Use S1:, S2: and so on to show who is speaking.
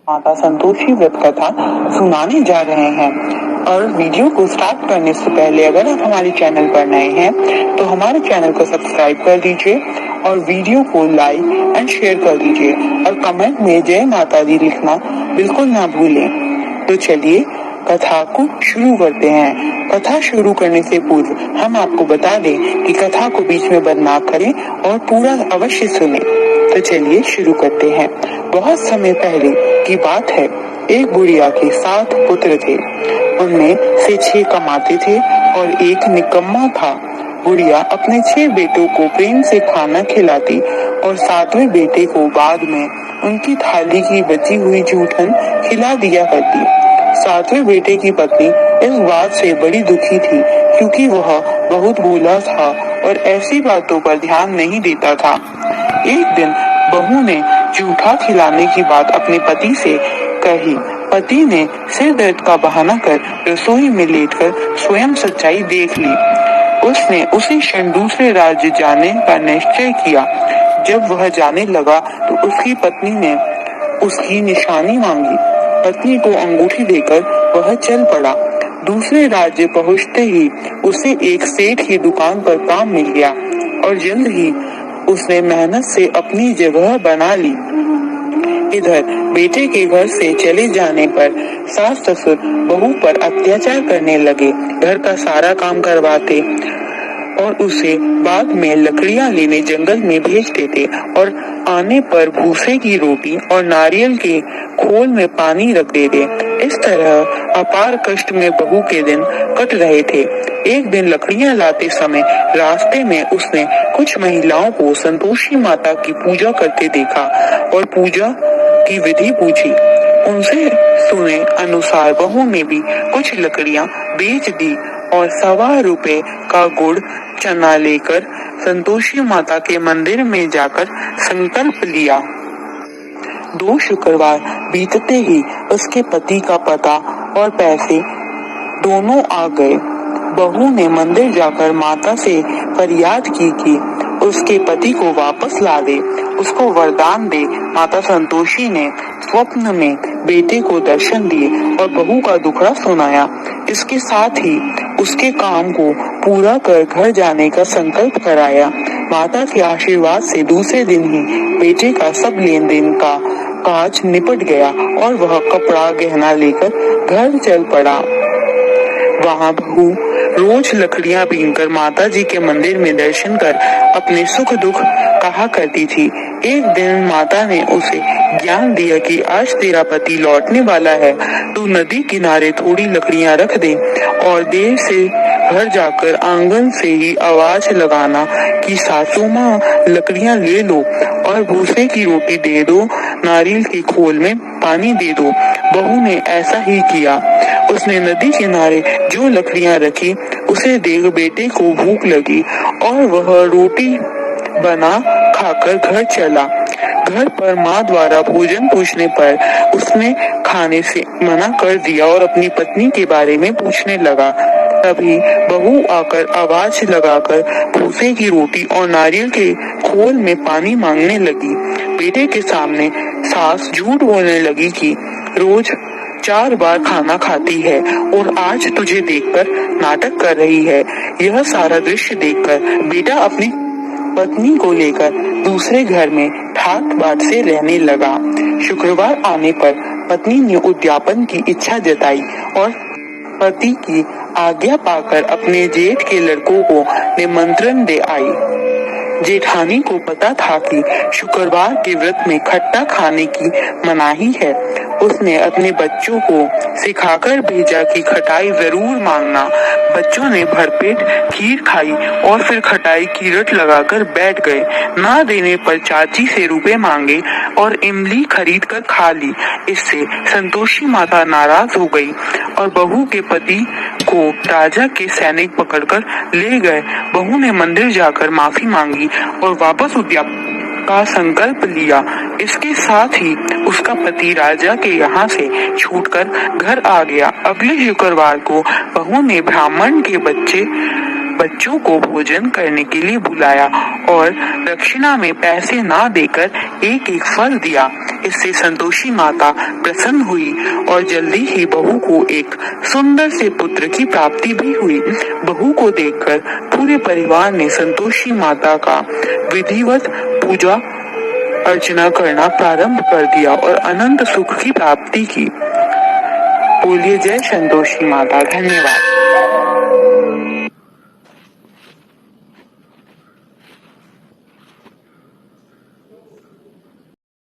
S1: माता संतोषी व्रत कथा सुनाने जा रहे हैं। और वीडियो को स्टार्ट करने से पहले अगर आप हमारे चैनल पर नए हैं तो हमारे चैनल को सब्सक्राइब कर दीजिए और वीडियो को लाइक एंड शेयर कर दीजिए और कमेंट में जय माता दी लिखना बिल्कुल ना भूलें। तो चलिए कथा को शुरू करते हैं। कथा शुरू करने से पूर्व हम आपको बता दें कि कथा को बीच में बंद ना करें और पूरा अवश्य सुनें। तो चलिए शुरू करते हैं। बहुत समय पहले की बात है। एक बुढ़िया के 7 पुत्र थे। उनमें से 6 कमाते थे और एक निकम्मा था। बुढ़िया अपने 6 बेटों को प्रेम से खाना खिलाती और 7वें बेटे को बाद में उनकी थाली की बची हुई जूठन खिला दिया करती। 7वें बेटे की पत्नी इस बात से बड़ी दुखी थी क्योंकि वह बहुत भोला था और ऐसी बातों पर ध्यान नहीं देता था। एक दिन बहू ने जूठा खिलाने की बात अपने पति से कही। पति ने सिर दर्द का बहाना कर रसोई में लेटकर स्वयं सच्चाई देख ली। उसने उसी क्षण दूसरे राज्य जाने का निश्चय किया। जब वह जाने लगा तो उसकी पत्नी ने उसकी निशानी मांगी। पत्नी को अंगूठी देकर वह चल पड़ा। दूसरे राज्य पहुंचते ही उसे एक सेठ की दुकान पर काम मिल गया और जल्द ही उसने मेहनत से अपनी जगह बना ली। इधर बेटे के घर से चले जाने पर सास ससुर बहू पर अत्याचार करने लगे। घर का सारा काम करवाते और उसे बाद में लकड़ियां लेने जंगल में भेज देते और आने पर भूसे की रोटी और नारियल के खोल में पानी रख देते। इस तरह अपार कष्ट में बहू के दिन कट रहे थे। एक दिन लकड़ियां लाते समय रास्ते में उसने कुछ महिलाओं को संतोषी माता की पूजा करते देखा और पूजा की विधि पूछी। उनसे सुने अनुसार बहू ने भी कुछ लकड़ियां बेच दी और 1.25 रुपए का गुड़ चना लेकर संतोषी माता के मंदिर में जाकर संकल्प लिया। 2 शुक्रवार बीतते ही उसके पति का पता और पैसे दोनों आ गए। बहू ने मंदिर जाकर माता से फरियाद की कि उसके पति को वापस ला दे, उसको वरदान दे। माता संतोषी ने स्वप्न में बेटे को दर्शन दिए और बहू का दुखड़ा सुनाया। इसके साथ ही उसके काम को पूरा कर घर जाने का संकल्प कराया। माता के आशीर्वाद से दूसरे दिन ही बेटे का सब लेन देन का काज निपट गया और वह कपड़ा गहना लेकर घर चल पड़ा। वहाँ बहू रोज लकड़ियां बीनकर माता जी के मंदिर में दर्शन कर अपने सुख दुख कहा करती थी। एक दिन माता ने उसे ज्ञान दिया कि आज तेरा पति लौटने वाला है, तू नदी किनारे थोड़ी लकड़ियां रख दे और देर से घर जाकर आंगन से ही आवाज लगाना कि सासू माँ लकड़ियां ले लो और भूसे की रोटी दे दो, नारियल के खोल में पानी दे दो। बहू ने ऐसा ही किया। उसने नदी किनारे जो लकड़ियां रखी उसे देख बेटे को भूख लगी और वह रोटी बना खाकर घर चला। घर पर माँ द्वारा भोजन पूछने पर उसने खाने से मना कर दिया और अपनी पत्नी के बारे में पूछने लगा। तभी बहू आकर आवाज लगाकर भूसे की रोटी और नारियल के खोल में पानी मांगने लगी। बेटे के सामने सास झूठ बोलने लगी कि रोज 4 बार खाना खाती है और आज तुझे देखकर नाटक कर रही है। यह सारा दृश्य देखकर बेटा अपनी पत्नी को लेकर दूसरे घर में ठाट बाट से रहने लगा। शुक्रवार आने पर पत्नी ने उद्यापन की इच्छा जताई और पति की आज्ञा पाकर अपने जेठ के लड़कों को निमंत्रण दे आई। जेठानी को पता था कि शुक्रवार के व्रत में खट्टा खाने की मनाही है। उसने अपने बच्चों को सिखाकर भेजा कि खटाई जरूर मांगना। बच्चों ने भरपेट खीर खाई और फिर खटाई की रट लगाकर बैठ गए। ना देने पर चाची से रुपए मांगे और इमली खरीद कर खा ली। इससे संतोषी माता नाराज हो गई और बहू के पति को राजा के सैनिक पकड़कर ले गए। बहू ने मंदिर जाकर माफी मांगी और वापस उद्यापन का संकल्प लिया। इसके साथ ही उसका पति राजा के यहाँ से छूटकर घर आ गया। अगले शुक्रवार को बहू ने ब्राह्मण के बच्चों को भोजन करने के लिए बुलाया और दक्षिणा में पैसे ना देकर एक एक फल दिया। इससे संतोषी माता प्रसन्न हुई और जल्दी ही बहू को एक सुंदर से पुत्र की प्राप्ति भी हुई। बहू को देखकर पूरे परिवार ने संतोषी माता का विधिवत पूजा अर्चना करना प्रारंभ कर दिया और अनंत सुख की प्राप्ति की। बोलिए जय संतोषी माता। धन्यवाद।